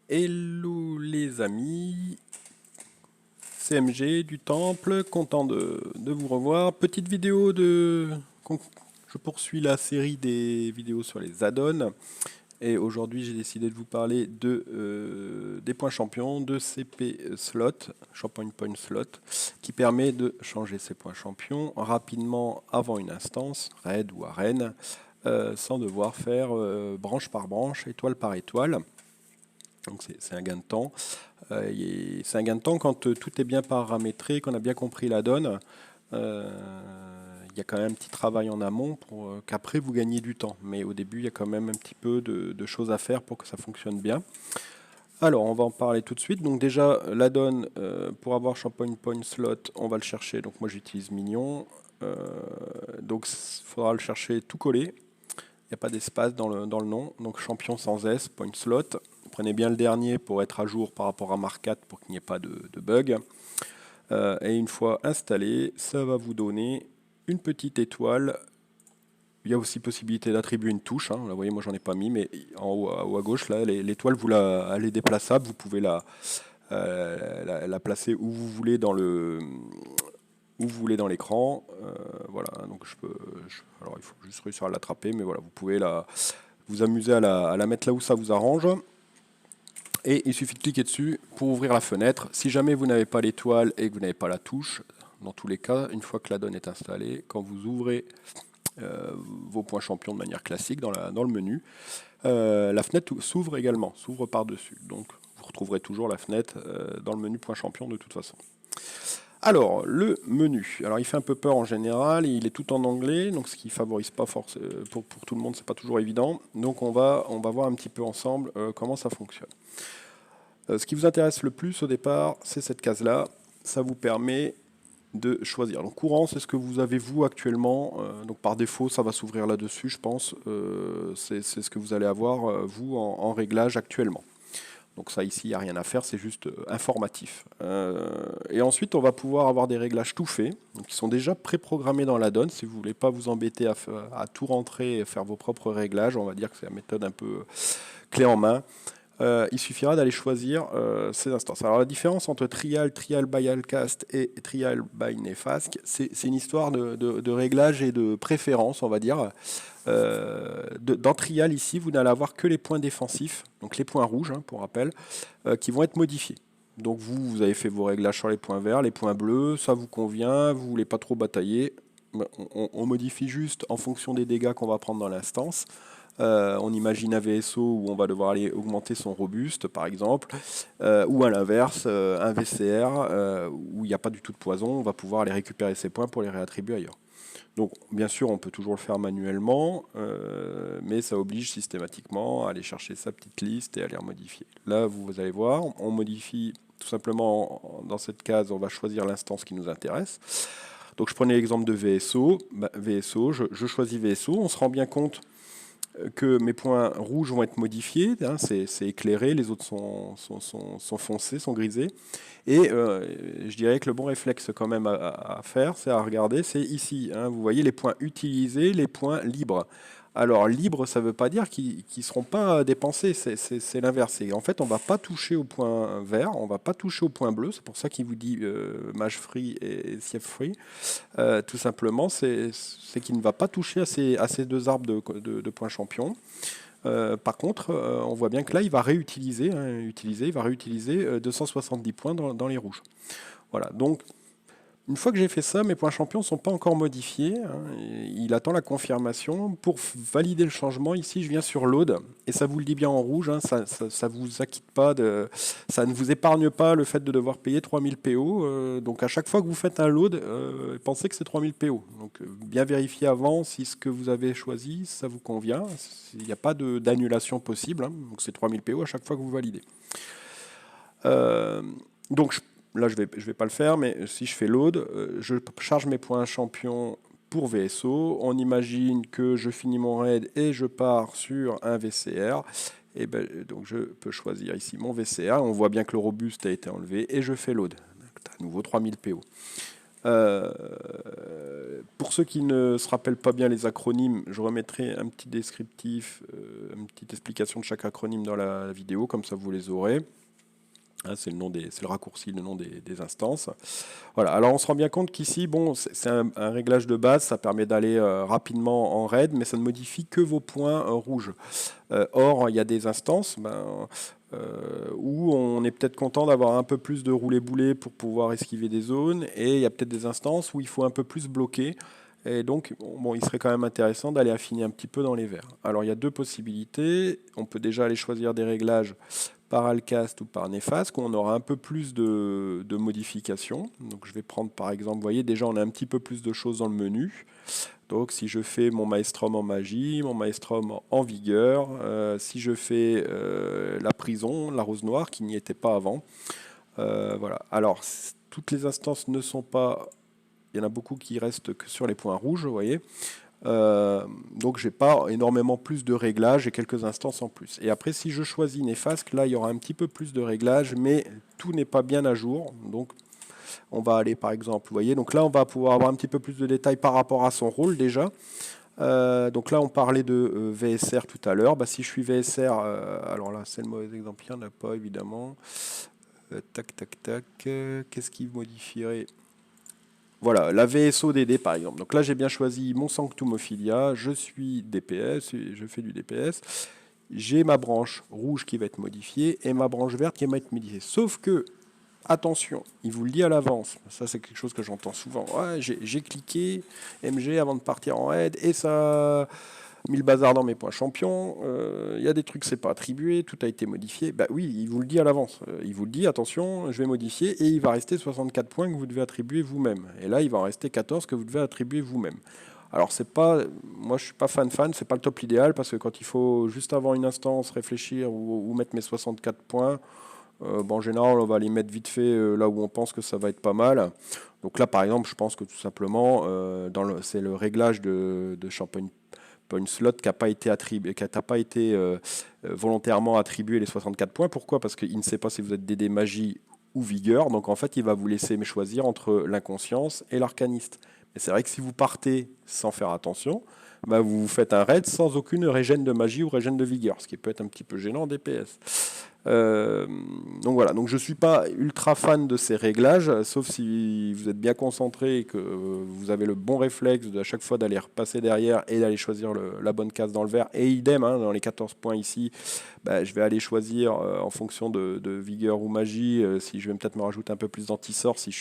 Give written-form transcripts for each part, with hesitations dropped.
Hello les amis, CMG du Temple, content de vous revoir. Petite vidéo Je poursuis la série des vidéos sur les add-ons et aujourd'hui j'ai décidé de vous parler des points champions, de CP slot, Champion Point Slot, qui permet de changer ses points champions rapidement avant une instance, raid ou arène, sans devoir faire branche par branche, étoile par étoile. Donc c'est un gain de temps. C'est un gain de temps quand tout est bien paramétré, qu'on a bien compris la donne. Il y a quand même un petit travail en amont pour qu'après vous gagnez du temps. Mais au début, il y a quand même un petit peu de choses à faire pour que ça fonctionne bien. Alors, on va en parler tout de suite. Donc déjà, la donne, pour avoir Champagne Point Slot, on va le chercher. Donc moi, j'utilise Mignon. Donc il faudra le chercher tout collé. Il n'y a pas d'espace dans le nom. Donc champion sans S, Point Slot. Prenez bien le dernier pour être à jour par rapport à Mark 4 pour qu'il n'y ait pas de bug. Et une fois installé, ça va vous donner une petite étoile. Il y a aussi possibilité d'attribuer une touche. Là, vous voyez, moi j'en ai pas mis, mais en haut à gauche, là, l'étoile, elle est déplaçable. Vous pouvez la placer où vous voulez dans l'écran. Voilà, donc alors il faut juste réussir à l'attraper, mais voilà, vous pouvez vous amuser à la mettre là où ça vous arrange. Et il suffit de cliquer dessus pour ouvrir la fenêtre. Si jamais vous n'avez pas l'étoile et que vous n'avez pas la touche, dans tous les cas, une fois que la donne est installée, quand vous ouvrez vos points champions de manière classique dans le menu, la fenêtre s'ouvre également, s'ouvre par-dessus. Donc vous retrouverez toujours la fenêtre dans le menu points champions de toute façon. Alors, le menu. Alors, il fait un peu peur en général, il est tout en anglais, donc ce qui favorise pas forcément pour tout le monde, c'est pas toujours évident. Donc, on va voir un petit peu ensemble comment ça fonctionne. Ce qui vous intéresse le plus au départ, c'est cette case-là. Ça vous permet de choisir. Donc courant, c'est ce que vous avez vous actuellement. Donc par défaut, ça va s'ouvrir là-dessus, je pense. C'est ce que vous allez avoir vous en réglage actuellement. Donc ça ici, il n'y a rien à faire, c'est juste informatif. Et ensuite, on va pouvoir avoir des réglages tout faits, donc qui sont déjà préprogrammés dans la donne. Si vous ne voulez pas vous embêter à tout rentrer et faire vos propres réglages, on va dire que c'est la méthode un peu clé en main. Il suffira d'aller choisir ces instances. Alors la différence entre trial by Alcast et trial by Nefask, c'est une histoire de réglage et de préférence, on va dire. Dans trial ici, vous n'allez avoir que les points défensifs, donc les points rouges, pour rappel, qui vont être modifiés. Donc vous avez fait vos réglages sur les points verts, les points bleus, ça vous convient, vous voulez pas trop batailler. On modifie juste en fonction des dégâts qu'on va prendre dans l'instance. On imagine un VSO où on va devoir aller augmenter son robuste, par exemple, ou à l'inverse, un VCR où il n'y a pas du tout de poison, on va pouvoir aller récupérer ses points pour les réattribuer ailleurs. Donc, bien sûr, on peut toujours le faire manuellement, mais ça oblige systématiquement à aller chercher sa petite liste et à les remodifier. Là, vous allez voir, on modifie tout simplement dans cette case, on va choisir l'instance qui nous intéresse. Donc, je prenais l'exemple de VSO. VSO, je choisis VSO. On se rend bien compte que mes points rouges vont être modifiés, c'est éclairé, les autres sont foncés, sont grisés. Et je dirais que le bon réflexe quand même à faire, c'est à regarder, c'est ici. Vous voyez les points utilisés, les points libres. Alors libre, ça ne veut pas dire qu'ils ne seront pas dépensés, c'est l'inverse. En fait, on ne va pas toucher au point vert, on ne va pas toucher au point bleu, c'est pour ça qu'il vous dit mage free et sieve free. Tout simplement, c'est qu'il ne va pas toucher à ces deux arbres de points champions. Par contre, on voit bien que là, il va réutiliser, il va réutiliser 270 points dans les rouges. Voilà, donc une fois que j'ai fait ça, mes points champions ne sont pas encore modifiés. Il attend la confirmation. Pour valider le changement, ici, je viens sur load. Et ça vous le dit bien en rouge. Ça vous acquitte pas ça ne vous épargne pas le fait de devoir payer 3000 PO. Donc à chaque fois que vous faites un load, pensez que c'est 3000 PO. Donc bien vérifier avant si ce que vous avez choisi, ça vous convient. Il n'y a pas d'annulation possible. Donc c'est 3000 PO à chaque fois que vous validez. Donc là, je vais pas le faire, mais si je fais load, je charge mes points champions pour VSO. On imagine que je finis mon raid et je pars sur un VCR. Et ben, donc je peux choisir ici mon VCR. On voit bien que le robuste a été enlevé et je fais load. Donc, à nouveau 3000 PO. Euh, pour ceux qui ne se rappellent pas bien les acronymes, je remettrai un petit descriptif, une petite explication de chaque acronyme dans la vidéo, comme ça vous les aurez. Hein, c'est le raccourci, le nom des instances. Voilà, alors on se rend bien compte qu'ici, bon, c'est un réglage de base, ça permet d'aller rapidement en raid, mais ça ne modifie que vos points rouges. Or, il y a des instances où on est peut-être content d'avoir un peu plus de roulé-boulé pour pouvoir esquiver des zones, et il y a peut-être des instances où il faut un peu plus bloquer. Et donc, bon, il serait quand même intéressant d'aller affiner un petit peu dans les verts. Alors, il y a deux possibilités. On peut déjà aller choisir des réglages par Alcast ou par Nefast, où on aura un peu plus de modifications. Donc, je vais prendre par exemple, vous voyez, déjà on a un petit peu plus de choses dans le menu. Donc si je fais mon Maelstrom en magie, mon Maelstrom en vigueur, si je fais la prison, la rose noire, qui n'y était pas avant. Voilà. Alors, toutes les instances ne sont pas... Il y en a beaucoup qui restent que sur les points rouges, vous voyez. Donc j'ai pas énormément plus de réglages et quelques instances en plus. Et après, si je choisis Nefast, là il y aura un petit peu plus de réglages, mais tout n'est pas bien à jour. Donc on va aller par exemple, vous voyez, donc là on va pouvoir avoir un petit peu plus de détails par rapport à son rôle déjà. Donc là on parlait de VSR tout à l'heure. Bah, si je suis VSR, alors là c'est le mauvais exemple, il n'y en a pas évidemment. Tac tac tac, qu'est-ce qui modifierait? Voilà, la VSO DD par exemple. Donc là j'ai bien choisi mon Sanctum Ophilia, je suis DPS, je fais du DPS. J'ai ma branche rouge qui va être modifiée et ma branche verte qui va être modifiée. Sauf que attention, il vous le dit à l'avance. Ça, c'est quelque chose que j'entends souvent. Ouais, j'ai cliqué MG avant de partir en raid et ça a mis le bazar dans mes points champions. Il y a des trucs, c'est pas attribué, tout a été modifié. Bah oui, il vous le dit à l'avance. Il vous le dit, attention, je vais modifier et il va rester 64 points que vous devez attribuer vous-même. Et là, il va en rester 14 que vous devez attribuer vous-même. Alors c'est pas, moi je suis pas fan, c'est pas le top idéal parce que quand il faut juste avant une instance réfléchir ou mettre mes 64 points, bon, en général, on va les mettre vite fait là où on pense que ça va être pas mal. Donc là, par exemple, je pense que tout simplement, c'est le réglage de Champagne Point Slot qui n'a pas été, volontairement attribué les 64 points. Pourquoi? Parce qu'il ne sait pas si vous êtes DD magie ou vigueur. Donc en fait, il va vous laisser choisir entre l'inconscience et l'arcaniste. Mais c'est vrai que si vous partez sans faire attention, bah vous faites un raid sans aucune régène de magie ou régène de vigueur, ce qui peut être un petit peu gênant en DPS. Euh, donc voilà, donc je ne suis pas ultra fan de ces réglages, sauf si vous êtes bien concentré et que vous avez le bon réflexe à chaque fois d'aller repasser derrière et d'aller choisir la bonne case dans le vert. Et idem, hein, dans les 14 points ici, bah, je vais aller choisir en fonction de vigueur ou magie, si je vais peut-être me rajouter un peu plus d'anti-sort si je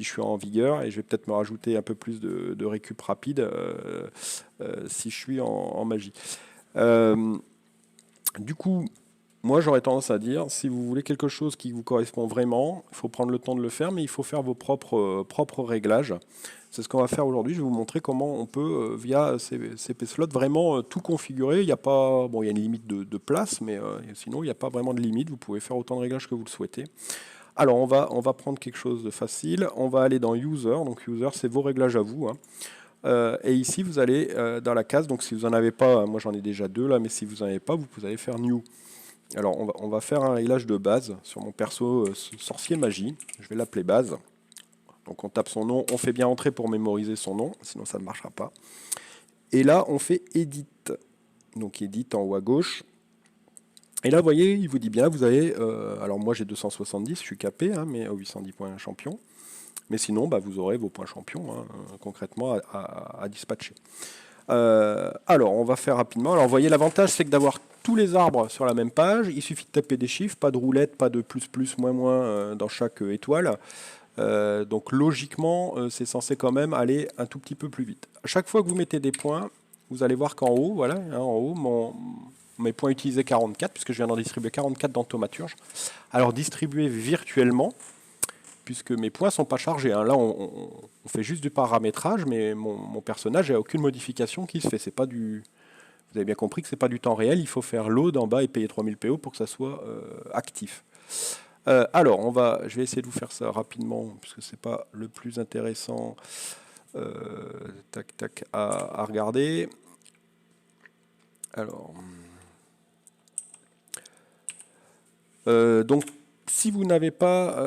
suis en vigueur, et je vais peut-être me rajouter un peu plus de récup rapide si je suis en magie. Euh, du coup, moi, j'aurais tendance à dire, si vous voulez quelque chose qui vous correspond vraiment, il faut prendre le temps de le faire, mais il faut faire vos propres réglages. C'est ce qu'on va faire aujourd'hui. Je vais vous montrer comment on peut, via CP Slot, vraiment tout configurer. Il n'y a pas, bon, il y a une limite de place, mais sinon, il n'y a pas vraiment de limite. Vous pouvez faire autant de réglages que vous le souhaitez. Alors, on va prendre quelque chose de facile. On va aller dans User. Donc, User, c'est vos réglages à vous, hein. Et ici, vous allez dans la case. Donc, si vous n'en avez pas, moi j'en ai déjà deux là, mais si vous n'en avez pas, vous allez faire New. Alors, on va faire un réglage de base sur mon perso sorcier magie. Je vais l'appeler base. Donc, on tape son nom. On fait bien entrer pour mémoriser son nom, sinon ça ne marchera pas. Et là, on fait Edit. Donc, Edit en haut à gauche. Et là, vous voyez, il vous dit bien, vous avez... alors, moi, j'ai 270, je suis capé, hein, mais 810 points champion. Mais sinon, bah, vous aurez vos points champions, hein, concrètement, à dispatcher. Alors, on va faire rapidement. Alors, vous voyez, l'avantage, c'est que d'avoir tous les arbres sur la même page, il suffit de taper des chiffres, pas de roulette, pas de plus, plus, moins, moins dans chaque étoile. Donc, logiquement, c'est censé quand même aller un tout petit peu plus vite. À chaque fois que vous mettez des points, vous allez voir qu'en haut, voilà, hein, en haut, mes points utilisés 44, puisque je viens d'en distribuer 44 dans Thaumaturge. Alors, distribuer virtuellement, puisque mes points ne sont pas chargés, hein. Là, on fait juste du paramétrage, mais mon personnage n'a aucune modification qui se fait. C'est pas du... Vous avez bien compris que ce n'est pas du temps réel, il faut faire load en bas et payer 3000 PO pour que ça soit actif. Alors, je vais essayer de vous faire ça rapidement, puisque ce n'est pas le plus intéressant tac, tac, à regarder. Alors, donc, si vous n'avez pas...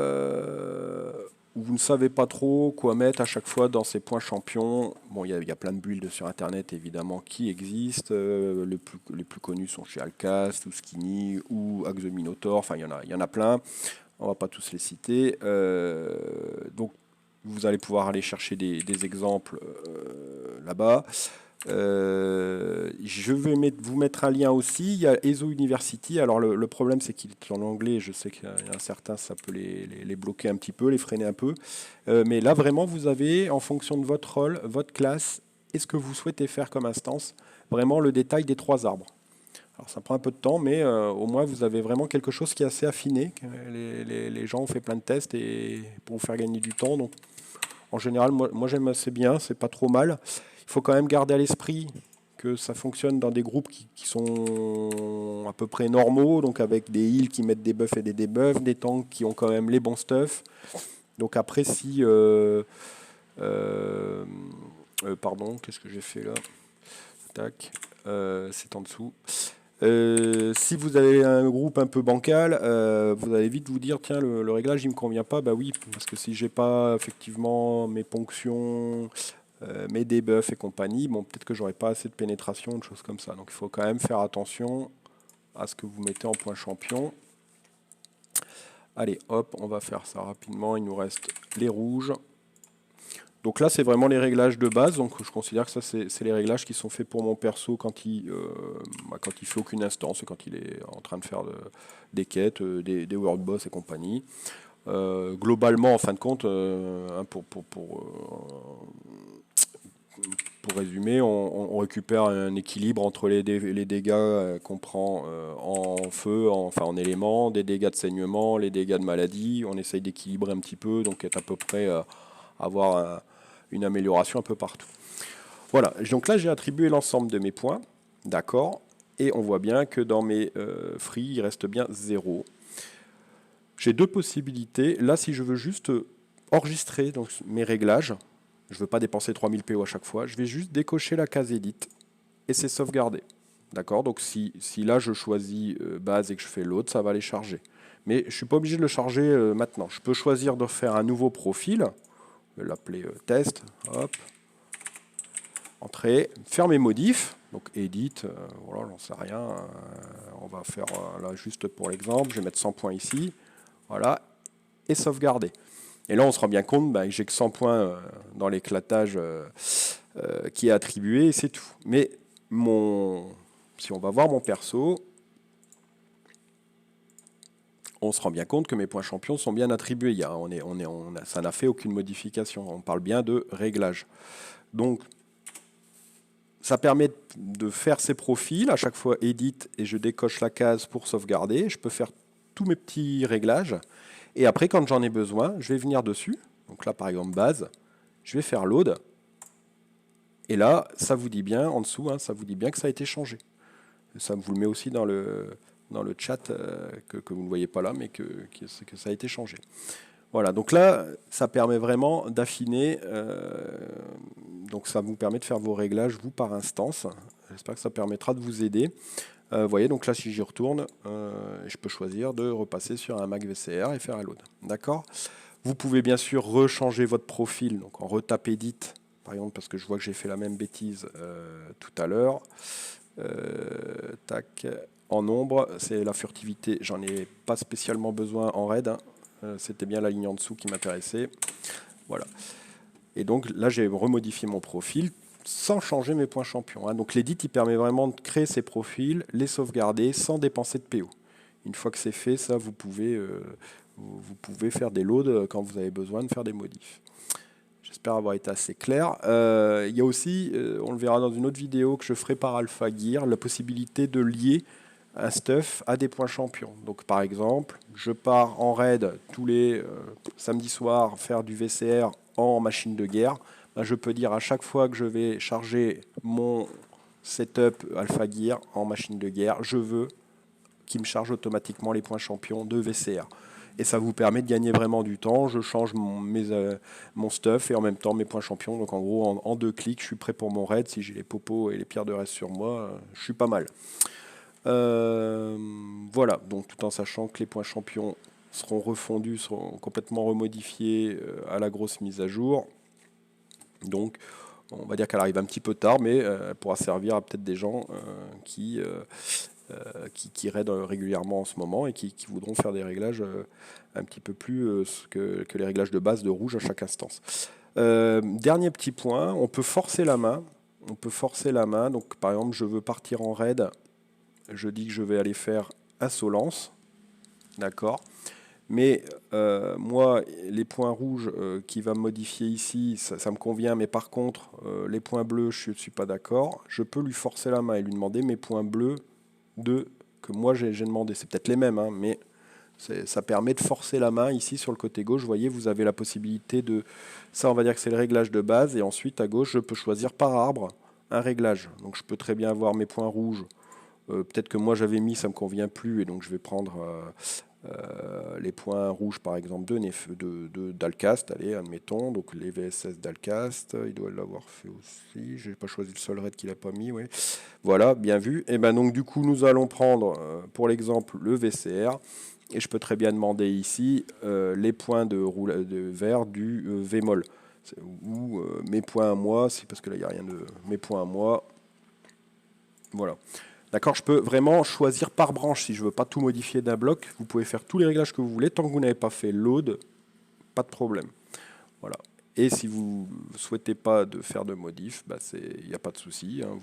où vous ne savez pas trop quoi mettre à chaque fois dans ces points champions. Bon, il y a plein de builds sur Internet, évidemment, qui existent. Les plus connus sont chez Alcast, ou Skinny, ou Axe the Minotaur. Enfin, il y en a plein. On va pas tous les citer. Donc, vous allez pouvoir aller chercher des exemples là-bas. Je vais vous mettre un lien aussi. Il y a ESO University. Alors le problème c'est qu'il est en anglais. Je sais qu'il y en a certains, ça peut les bloquer un petit peu, les freiner un peu. Mais là vraiment, vous avez en fonction de votre rôle, votre classe, et ce que vous souhaitez faire comme instance, vraiment le détail des 3 arbres. Alors ça prend un peu de temps, mais au moins vous avez vraiment quelque chose qui est assez affiné. Les gens ont fait plein de tests et pour vous faire gagner du temps. Donc en général, moi j'aime assez bien, c'est pas trop mal. Il faut quand même garder à l'esprit que ça fonctionne dans des groupes qui sont à peu près normaux, donc avec des heals qui mettent des buffs et des debuffs, des tanks qui ont quand même les bons stuff. Donc après, si... pardon, qu'est-ce que j'ai fait là? Tac, c'est en dessous. Si vous avez un groupe un peu bancal, vous allez vite vous dire tiens le réglage il me convient pas, bah oui parce que si j'ai pas effectivement mes ponctions, mes debuffs et compagnie, bon peut-être que j'aurai pas assez de pénétration, de choses comme ça. Donc il faut quand même faire attention à ce que vous mettez en point champion. Allez hop, on va faire ça rapidement, il nous reste les rouges. Donc là, c'est vraiment les réglages de base. Donc je considère que ça, c'est les réglages qui sont faits pour mon perso quand il fait aucune instance, quand il est en train de faire des quêtes, des world boss et compagnie. Globalement, en fin de compte, pour résumer, on récupère un équilibre entre les dégâts qu'on prend en feu, en éléments, des dégâts de saignement, les dégâts de maladie. On essaye d'équilibrer un petit peu, donc être à peu près avoir une amélioration un peu partout. Voilà, donc là j'ai attribué l'ensemble de mes points, d'accord, et on voit bien que dans mes free, il reste bien 0. J'ai 2 possibilités. Là, si je veux juste enregistrer donc, mes réglages, je ne veux pas dépenser 3000 PO à chaque fois, je vais juste décocher la case Edit, et c'est sauvegardé. D'accord, donc si là je choisis base et que je fais l'autre, ça va les charger. Mais je ne suis pas obligé de le charger maintenant. Je peux choisir de faire un nouveau profil, je vais l'appeler test, hop, entrée, faire mes modifs, donc edit, voilà, j'en sais rien, on va faire là juste pour l'exemple, je vais mettre 100 points ici, voilà, et sauvegarder. Et là on se rend bien compte que j'ai que 100 points dans l'éclatage qui est attribué, et c'est tout. Mais si on va voir mon perso, on se rend bien compte que mes points champions sont bien attribués. Ça n'a fait aucune modification. On parle bien de réglage. Donc, ça permet de faire ces profils. À chaque fois, Edit, et je décoche la case pour sauvegarder. Je peux faire tous mes petits réglages. Et après, quand j'en ai besoin, je vais venir dessus. Donc là, par exemple, base. Je vais faire load. Et là, ça vous dit bien, en dessous, ça vous dit bien que ça a été changé. Ça vous le met aussi dans le chat, que vous ne voyez pas là, mais que ça a été changé. Voilà, donc là, ça permet vraiment d'affiner. Donc ça vous permet de faire vos réglages, vous, par instance. J'espère que ça permettra de vous aider. Vous voyez, donc là, si j'y retourne, je peux choisir de repasser sur un Mac VCR et faire un load. D'accord ? Vous pouvez bien sûr rechanger votre profil, donc en retape Edit, par exemple, parce que je vois que j'ai fait la même bêtise tout à l'heure. Tac, en ombre, c'est la furtivité, j'en ai pas spécialement besoin en raid, c'était bien la ligne en dessous qui m'intéressait. Voilà. Et donc là, j'ai remodifié mon profil sans changer mes points champions. Donc l'edit, il permet vraiment de créer ces profils, les sauvegarder sans dépenser de PO. Une fois que c'est fait, ça, vous pouvez faire des loads quand vous avez besoin de faire des modifs. J'espère avoir été assez clair. Il y a aussi, on le verra dans une autre vidéo que je ferai par Alpha Gear, la possibilité de lier un stuff à des points champions. Donc par exemple, je pars en raid tous les samedis soirs faire du VCR en machine de guerre. Je peux dire à chaque fois que je vais charger mon setup Alpha Gear en machine de guerre, je veux qu'il me charge automatiquement les points champions de VCR. Et ça vous permet de gagner vraiment du temps. Je change mon stuff et en même temps mes points champions. Donc en gros, en 2 clics, je suis prêt pour mon raid. Si j'ai les popos et les pierres de reste sur moi, je suis pas mal. Voilà, donc tout en sachant que les points champions seront refondus, seront complètement remodifiés à la grosse mise à jour. Donc, on va dire qu'elle arrive un petit peu tard, mais elle pourra servir à peut-être des gens qui raident régulièrement en ce moment et qui voudront faire des réglages un petit peu plus que les réglages de base de rouge à chaque instance. Dernier petit point, on peut forcer la main. On peut forcer la main. Donc, par exemple, je veux partir en raid. Je dis que je vais aller faire insolence. D'accord. Mais moi, les points rouges qui va me modifier ici, ça me convient. Mais par contre, les points bleus, je ne suis pas d'accord. Je peux lui forcer la main et lui demander mes points bleus que moi j'ai demandé. C'est peut-être les mêmes, hein, mais ça permet de forcer la main ici sur le côté gauche. Vous voyez, vous avez la possibilité de... Ça, on va dire que c'est le réglage de base. Et ensuite, à gauche, je peux choisir par arbre un réglage. Donc je peux très bien avoir mes points rouges. Peut-être que moi j'avais mis, ça ne me convient plus. Et donc je vais prendre les points rouges, par exemple, d'Alcast. Allez, admettons. Donc les VSS d'Alcast, il doit l'avoir fait aussi. Je n'ai pas choisi le seul raid qu'il n'a pas mis. Ouais. Voilà, bien vu. Et ben donc du coup, nous allons prendre, pour l'exemple, le VCR. Et je peux très bien demander ici les points de vert du Vmol. Ou mes points à moi, c'est parce que là il n'y a rien de... Mes points à moi. Voilà. D'accord, je peux vraiment choisir par branche si je ne veux pas tout modifier d'un bloc. Vous pouvez faire tous les réglages que vous voulez. Tant que vous n'avez pas fait load, pas de problème. Voilà. Et si vous ne souhaitez pas de faire de modif, bah il n'y a pas de souci. Hein.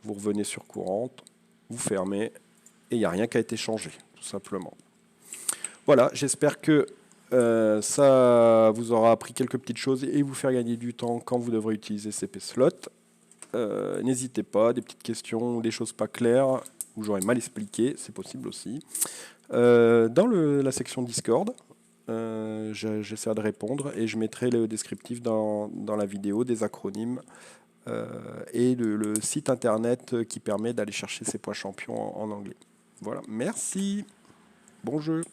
Vous revenez sur courante, vous fermez et il n'y a rien qui a été changé, tout simplement. Voilà, j'espère que ça vous aura appris quelques petites choses et vous faire gagner du temps quand vous devrez utiliser CP Slot. N'hésitez pas, des petites questions, des choses pas claires, où j'aurais mal expliqué, c'est possible aussi. Dans la section Discord, j'essaierai de répondre et je mettrai le descriptif dans la vidéo des acronymes et le site internet qui permet d'aller chercher ces points champions en anglais. Voilà, merci, bon jeu.